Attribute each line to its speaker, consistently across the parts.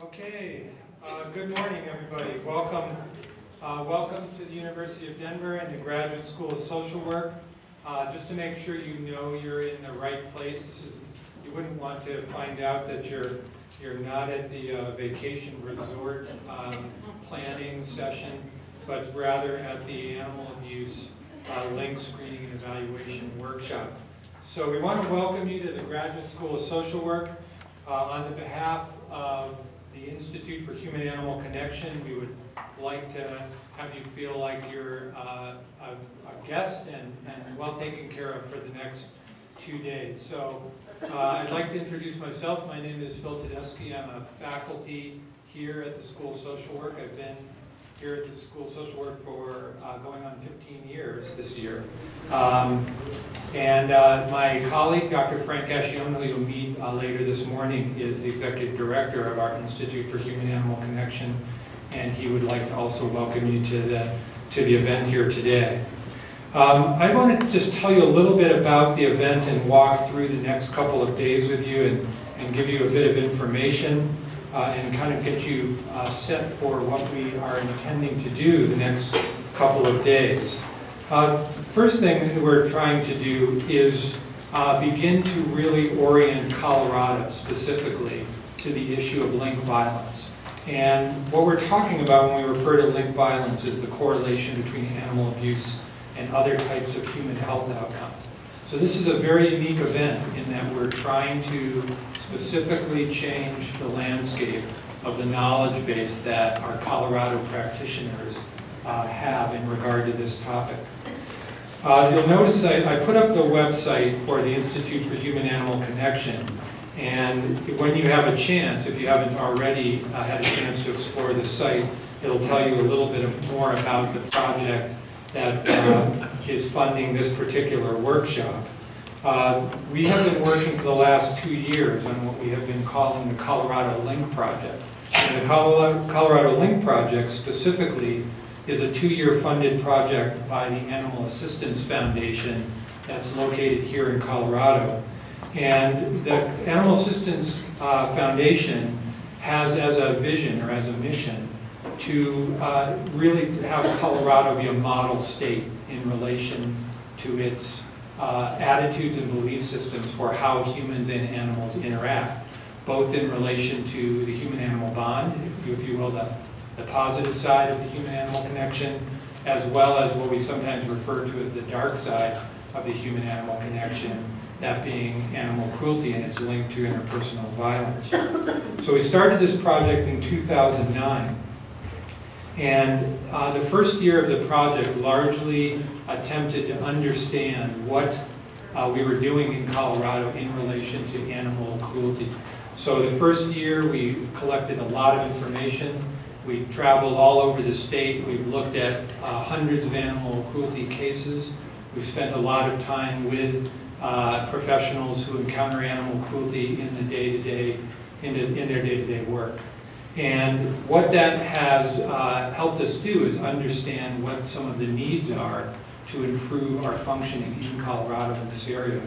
Speaker 1: Okay, good morning everybody. Welcome to the University of Denver and the Graduate School of Social Work. Just to make sure you know you're in the right place. You wouldn't want to find out that you're not at the vacation resort planning session, but rather at the animal abuse link screening and evaluation workshop. So we want to welcome you to the Graduate School of Social Work. On the behalf of the Institute for Human-Animal Connection, we would like to have you feel like you're a guest and well taken care of for the next 2 days. So I'd like to introduce myself. My name is Tedeschi. I'm a faculty here at the School of Social Work. I've been here at the School of Social Work for going on 15 years this year. My colleague, Dr. Frank Ascione, who you'll meet later this morning, is the Executive Director of our Institute for Human-Animal Connection, and he would like to also welcome you to the event here today. I want to just tell you a little bit about the event and walk through the next couple of days with you and give you a bit of information and kind of get you set for what we are intending to do the next couple of days. First thing that we're trying to do is begin to really orient Colorado specifically to the issue of link violence. And what we're talking about when we refer to link violence is the correlation between animal abuse and other types of human health outcomes. So this is a very unique event in that we're trying to specifically change the landscape of the knowledge base that our Colorado practitioners have in regard to this topic. You'll notice I put up the website for the Institute for Human-Animal Connection, and when you have a chance, if you haven't already had a chance to explore the site, it'll tell you a little bit more about the project that is funding this particular workshop. We have been working for the last 2 years on what we have been calling the Colorado Link Project. And the Colorado Link Project specifically is a 2-year funded project by the Animal Assistance Foundation that's located here in Colorado. And the Animal Assistance Foundation has as a vision or as a mission to really have Colorado be a model state in relation to its attitudes and belief systems for how humans and animals interact, both in relation to the human-animal bond, if you will, the positive side of the human-animal connection, as well as what we sometimes refer to as the dark side of the human-animal connection, that being animal cruelty and its link to interpersonal violence. So we started this project in 2009. And the first year of the project largely attempted to understand what we were doing in Colorado in relation to animal cruelty. So the first year we collected a lot of information. We've traveled all over the state. We've looked at hundreds of animal cruelty cases. We've spent a lot of time with professionals who encounter animal cruelty in their day-to-day work. And what that has helped us do is understand what some of the needs are to improve our functioning in Colorado in this area.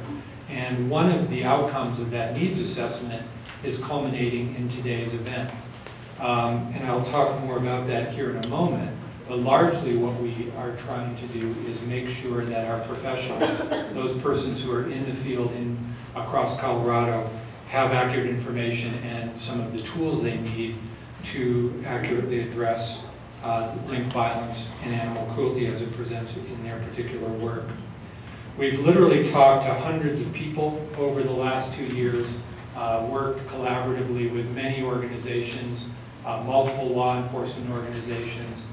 Speaker 1: And one of the outcomes of that needs assessment is culminating in today's event. And I'll talk more about that here in a moment. But largely what we are trying to do is make sure that our professionals, those persons who are in the field across Colorado, have accurate information and some of the tools they need to accurately address link violence and animal cruelty as it presents in their particular work. We've literally talked to hundreds of people over the last 2 years, worked collaboratively with many organizations, multiple law enforcement organizations.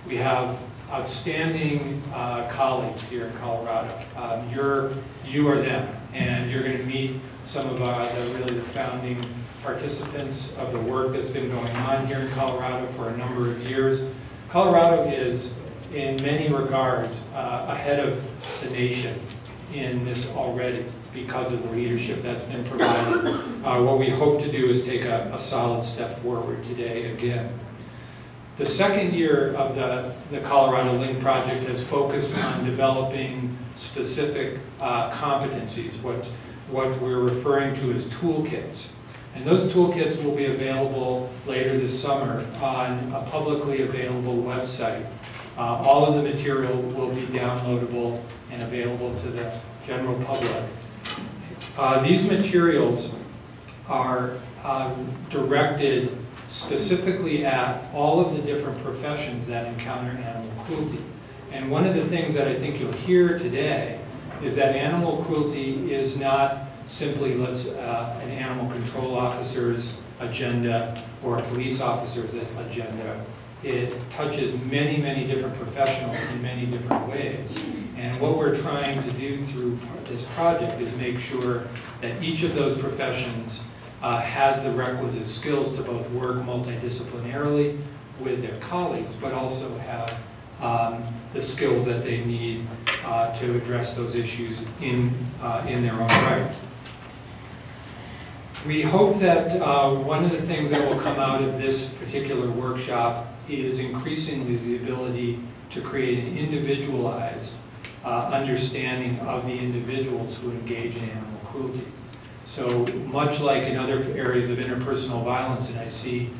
Speaker 1: We have outstanding colleagues here in Colorado. You are them, and you're going to meet some of the founding participants of the work that's been going on here in Colorado for a number of years. Colorado is, in many regards, ahead of the nation in this already because of the leadership that's been provided. What we hope to do is take a solid step forward today again. The second year of the Colorado Link Project has focused on developing specific competencies, what we're referring to as toolkits. And those toolkits will be available later this summer on a publicly available website. All of the material will be downloadable and available to the general public. These materials are directed specifically at all of the different professions that encounter animal cruelty. And one of the things that I think you'll hear today is that animal cruelty is not simply an animal control officer's agenda or a police officer's agenda. It touches many, many different professionals in many different ways. And what we're trying to do through this project is make sure that each of those professions has the requisite skills to both work multidisciplinarily with their colleagues, but also have the skills that they need to address those issues in their own right. We hope that one of the things that will come out of this particular workshop is increasingly the ability to create an individualized understanding of the individuals who engage in animal cruelty. So much like in other areas of interpersonal violence, and I see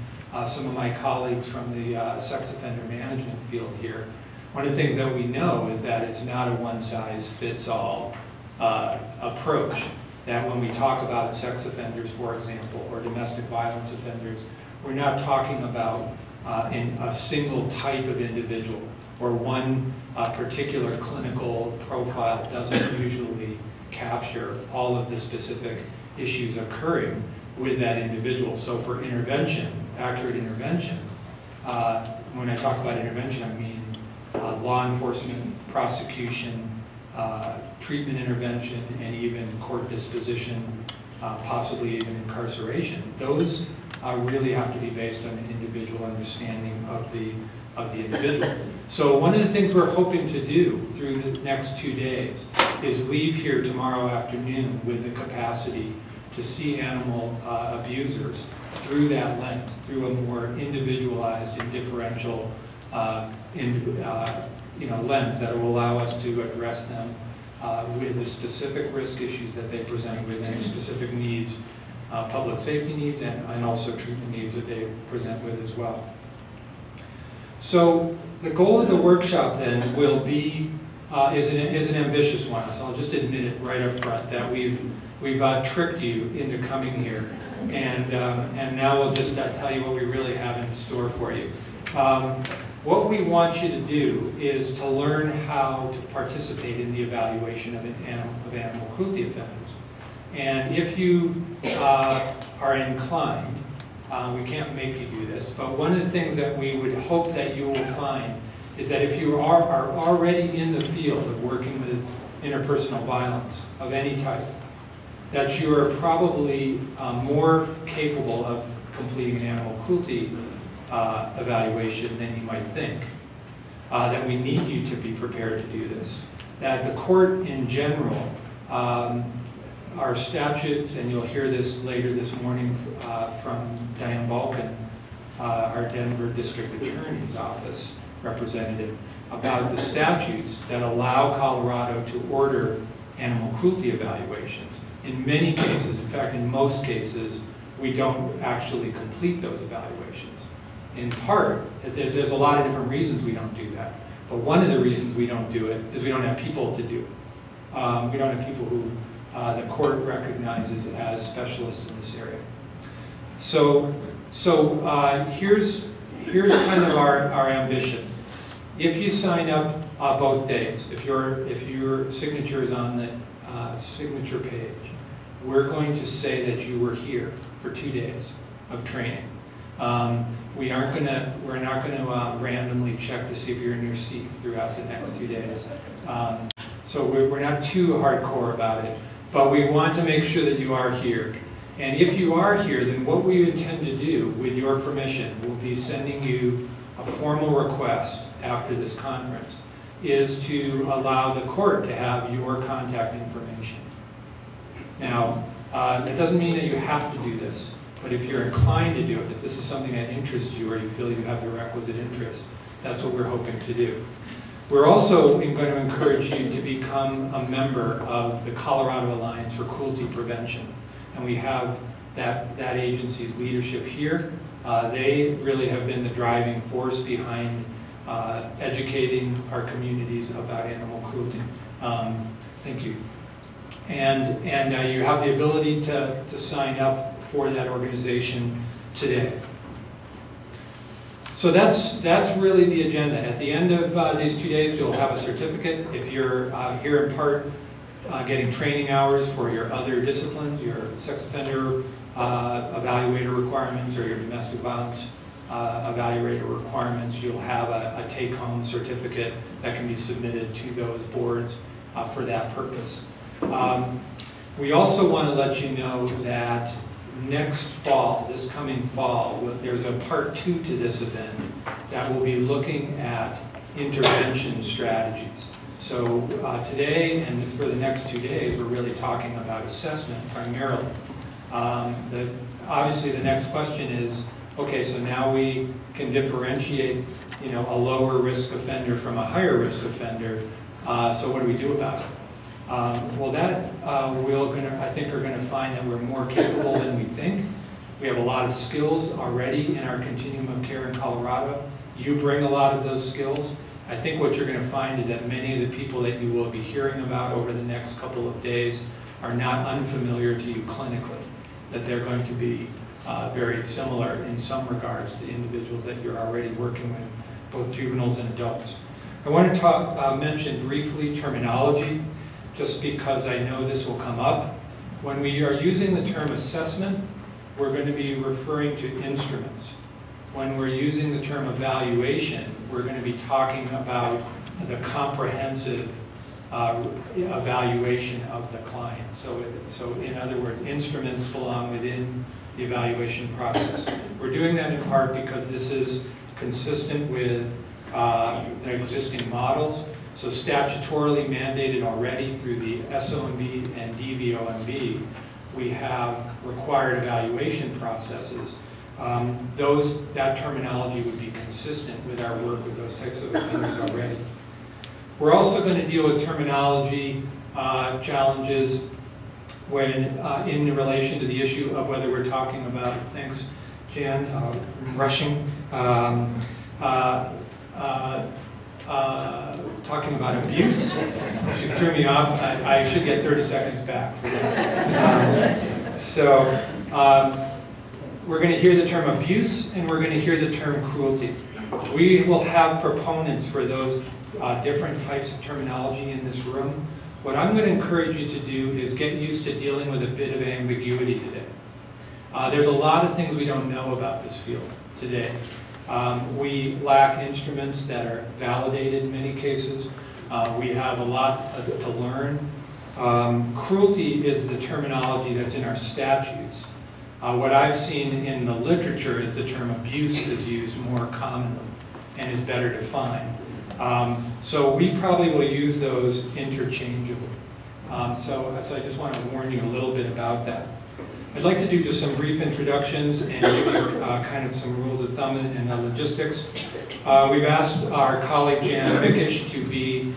Speaker 1: some of my colleagues from the sex offender management field here, one of the things that we know is that it's not a one-size-fits-all approach. That when we talk about sex offenders, for example, or domestic violence offenders, we're not talking about a single type of individual, or one particular clinical profile doesn't usually capture all of the specific issues occurring with that individual. So for intervention, accurate intervention, when I talk about intervention, I mean law enforcement, prosecution, treatment intervention, and even court disposition, possibly even incarceration. Those really have to be based on an individual understanding of the individual. So one of the things we're hoping to do through the next 2 days is leave here tomorrow afternoon with the capacity to see animal abusers through that lens, through a more individualized and differential lens that will allow us to address them with the specific risk issues that they present with, and specific needs, public safety needs, and also treatment needs that they present with as well. So the goal of the workshop then will be, is an ambitious one. So I'll just admit it right up front that we've tricked you into coming here, and now we'll just tell you what we really have in store for you. What we want you to do is to learn how to participate in the evaluation of animal cruelty offenders. And if you are inclined, we can't make you do this, but one of the things that we would hope that you will find is that if you are already in the field of working with interpersonal violence of any type, that you are probably more capable of completing an animal cruelty evaluation than you might think. That we need you to be prepared to do this. That the court in general, our statute, and you'll hear this later this morning from Diane Balkan, our Denver District Attorney's Office representative, about the statutes that allow Colorado to order animal cruelty evaluations. In many cases, in fact in most cases, we don't actually complete those evaluations. In part, there's a lot of different reasons we don't do that. But one of the reasons we don't do it is we don't have people to do it. We don't have people who the court recognizes as specialists in this area. So here's kind of our ambition. If you sign up both days, if your signature is on the signature page, we're going to say that you were here for 2 days of training. We're not going to randomly check to see if you're in your seats throughout the next 2 days. So we're not too hardcore about it, but we want to make sure that you are here. And if you are here, then what we intend to do, with your permission, we'll be sending you a formal request after this conference, is to allow the court to have your contact information. Now, that doesn't mean that you have to do this. But if you're inclined to do it, if this is something that interests you or you feel you have the requisite interest, that's what we're hoping to do. We're also going to encourage you to become a member of the Colorado Alliance for Cruelty Prevention. And we have that agency's leadership here. They really have been the driving force behind educating our communities about animal cruelty. Thank you. And you have the ability to sign up for that organization today. So that's really the agenda. At the end of these 2 days, you'll have a certificate. If you're here in part getting training hours for your other disciplines, your sex offender evaluator requirements or your domestic violence evaluator requirements, you'll have a take-home certificate that can be submitted to those boards for that purpose. We also want to let you know that next fall, this coming fall, there's a part 2 to this event that will be looking at intervention strategies. So today and for the next 2 days, we're really talking about assessment primarily. Obviously the next question is, okay, so now we can differentiate, a lower risk offender from a higher risk offender. So what do we do about it? Well, that I think are going to find that we're more capable than we think. We have a lot of skills already in our continuum of care in Colorado. You bring a lot of those skills. I think what you're going to find is that many of the people that you will be hearing about over the next couple of days are not unfamiliar to you clinically, that they're going to be very similar in some regards to individuals that you're already working with, both juveniles and adults. I want to mention briefly terminology, just because I know this will come up. When we are using the term assessment, we're going to be referring to instruments. When we're using the term evaluation, we're going to be talking about the comprehensive evaluation of the client. So in other words, instruments belong within the evaluation process. We're doing that in part because this is consistent with the existing models. So statutorily mandated already through the SOMB and DVOMB, we have required evaluation processes. That terminology would be consistent with our work with those types of offenders already. We're also going to deal with terminology challenges when in relation to the issue of whether we're talking about, thanks Jan, rushing, talking about abuse. She threw me off. I should get 30 seconds back for that. We're going to hear the term abuse and we're going to hear the term cruelty. We will have proponents for those different types of terminology in this room. What I'm going to encourage you to do is get used to dealing with a bit of ambiguity today. There's a lot of things we don't know about this field today. We lack instruments that are validated in many cases. We have a lot to learn. Cruelty is the terminology that's in our statutes. What I've seen in the literature is the term abuse is used more commonly and is better defined. So we probably will use those interchangeably. So I just want to warn you a little bit about that. I'd like to do just some brief introductions and give you kind of some rules of thumb and logistics. We've asked our colleague Jan Vickish to be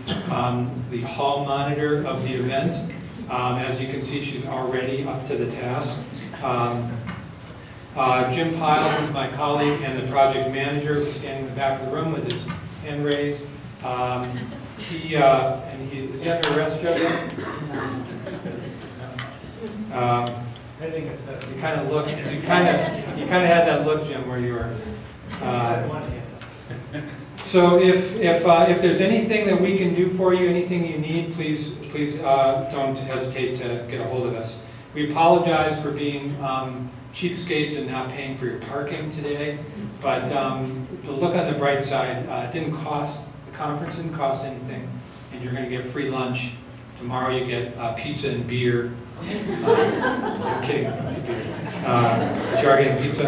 Speaker 1: the hall monitor of the event. As you can see, she's already up to the task. Jim Pyle, who's my colleague and the project manager, who's standing in the back of the room with his hand raised. Is he under arrest, Joe?
Speaker 2: I think it's
Speaker 1: you kind of looked. You kind of had that look, Jim, where you were. So if there's anything that we can do for you, anything you need, please don't hesitate to get a hold of us. We apologize for being cheapskates and not paying for your parking today, but the look on the bright side, the conference didn't cost anything, and you're going to get free lunch. Tomorrow you get pizza and beer. I'm kidding, but you are getting pizza.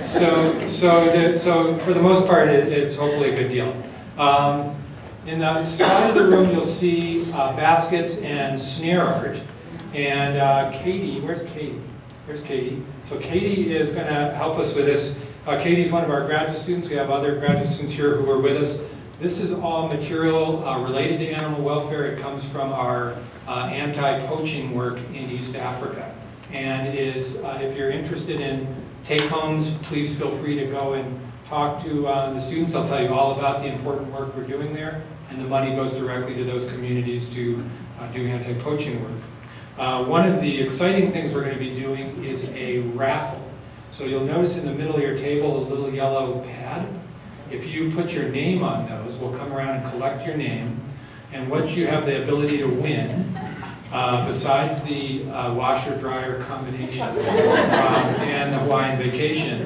Speaker 1: So for the most part, it's hopefully a good deal. In the side of the room, you'll see baskets and snare art. And Katie, where's Katie? There's Katie. So Katie is going to help us with this. Katie's one of our graduate students. We have other graduate students here who are with us. This is all material related to animal welfare. It comes from our anti-poaching work in East Africa. and is, if you're interested in take-homes, please feel free to go and talk to the students. They'll tell you all about the important work we're doing there, and the money goes directly to those communities to do anti-poaching work. One of the exciting things we're going to be doing is a raffle. So you'll notice in the middle of your table a little yellow pad. If you put your name on those, we'll come around and collect your name. And what you have the ability to win, besides the washer-dryer combination and the Hawaiian vacation,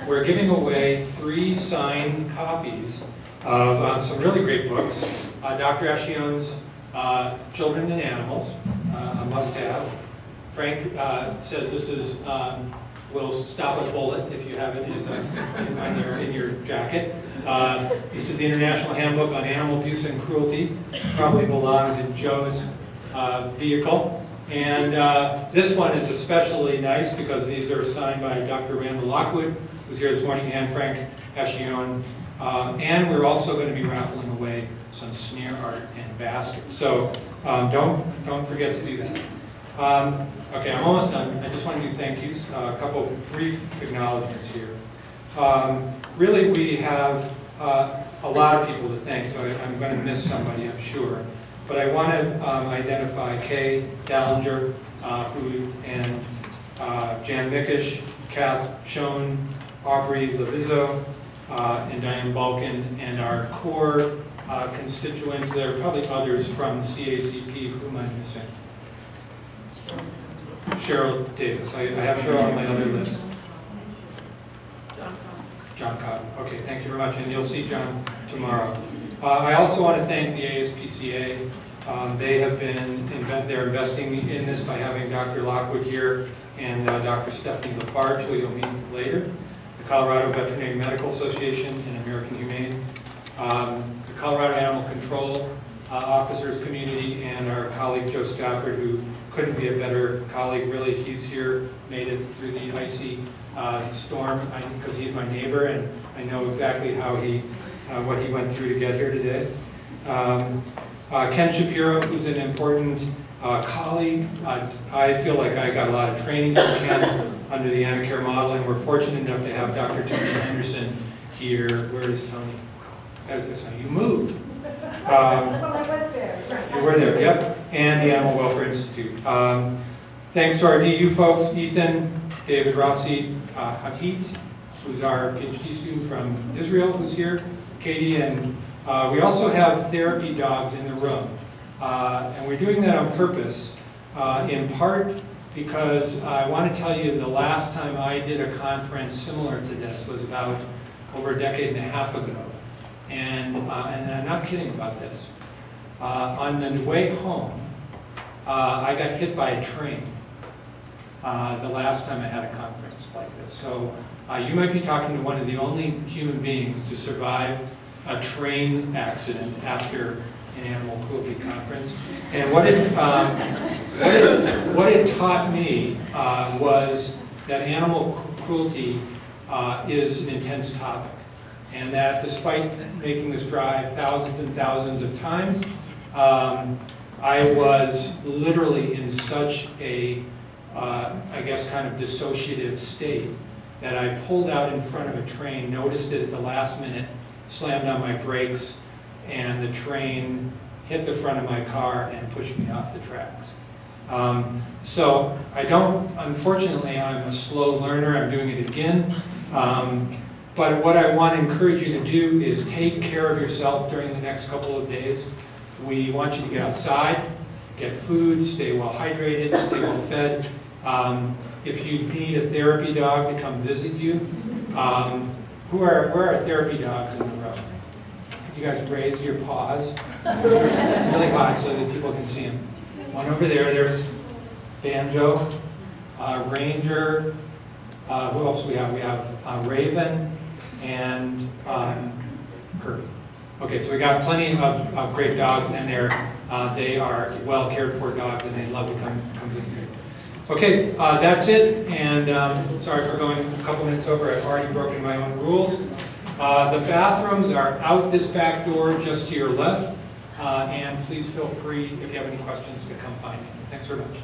Speaker 1: we're giving away 3 signed copies of some really great books. Dr. Ashion's Children and Animals, a must-have. Frank says this is will stop a bullet if you have it in your jacket. This is the International Handbook on Animal Abuse and Cruelty. Probably belonged in Joe's vehicle. And this one is especially nice because these are signed by Dr. Randall Lockwood, who's here this morning, and Frank Ashion. And we're also going to be raffling away some snare art and baskets. So don't forget to do that. Okay, I'm almost done. I just want to do thank yous. A couple brief acknowledgements here. Really, we have a lot of people to thank, so I'm going to miss somebody, I'm sure. But I want to identify Kay Dallinger, and Jan Mickish, Kath Schoen, Aubrey Levizzo, and Diane Balkin, and our core constituents. There are probably others from CACP whom I'm missing. Cheryl Davis. I have Cheryl on my other list. John Cotton. Okay, thank you very much. And you'll see John tomorrow. I also want to thank the ASPCA. They have they're investing in this by having Dr. Lockwood here and Dr. Stephanie Lafarge, who you'll meet later. The Colorado Veterinary Medical Association and American Humane. The Colorado Animal Control Officers Community, and our colleague Joe Stafford, who couldn't be a better colleague, really. He's here, made it through the icy storm, because he's my neighbor, and I know exactly how what he went through to get here today. Ken Shapiro, who's an important colleague. I feel like I got a lot of training from Ken under the Anacare model, and we're fortunate enough to have Dr. Tony Henderson here. Where is Tony? You moved. You were there, yep. And the Animal Welfare Institute. Thanks to our DU folks, Ethan, David Rossi, Hagit, who's our PhD student from Israel, who's here, Katie, and we also have therapy dogs in the room. And we're doing that on purpose, in part because I want to tell you the last time I did a conference similar to this was about over a decade and a half ago. And I'm not kidding about this. On the way home, I got hit by a train the last time I had a conference like this. So you might be talking to one of the only human beings to survive a train accident after an animal cruelty conference. And what it taught me was that animal cruelty is an intense topic. And that despite making this drive thousands and thousands of times, I was literally in such a, I guess, kind of dissociative state that I pulled out in front of a train, noticed it at the last minute, slammed on my brakes, and the train hit the front of my car and pushed me off the tracks. So I don't, unfortunately, I'm a slow learner. I'm doing it again. But what I want to encourage you to do is take care of yourself during the next couple of days. We want you to get outside, get food, stay well hydrated, stay well fed. If you need a therapy dog to come visit you, where are therapy dogs in the room? You guys raise your paws really high so that people can see them. One over there, there's Banjo, Ranger, who else we have? We have Raven and Kirby. Okay, so we got plenty of great dogs, and they are well cared for dogs, and they love to come visit you. Okay, that's it, and sorry for going a couple minutes over. I've already broken my own rules. The bathrooms are out this back door just to your left, and please feel free, if you have any questions, to come find me. Thanks very much.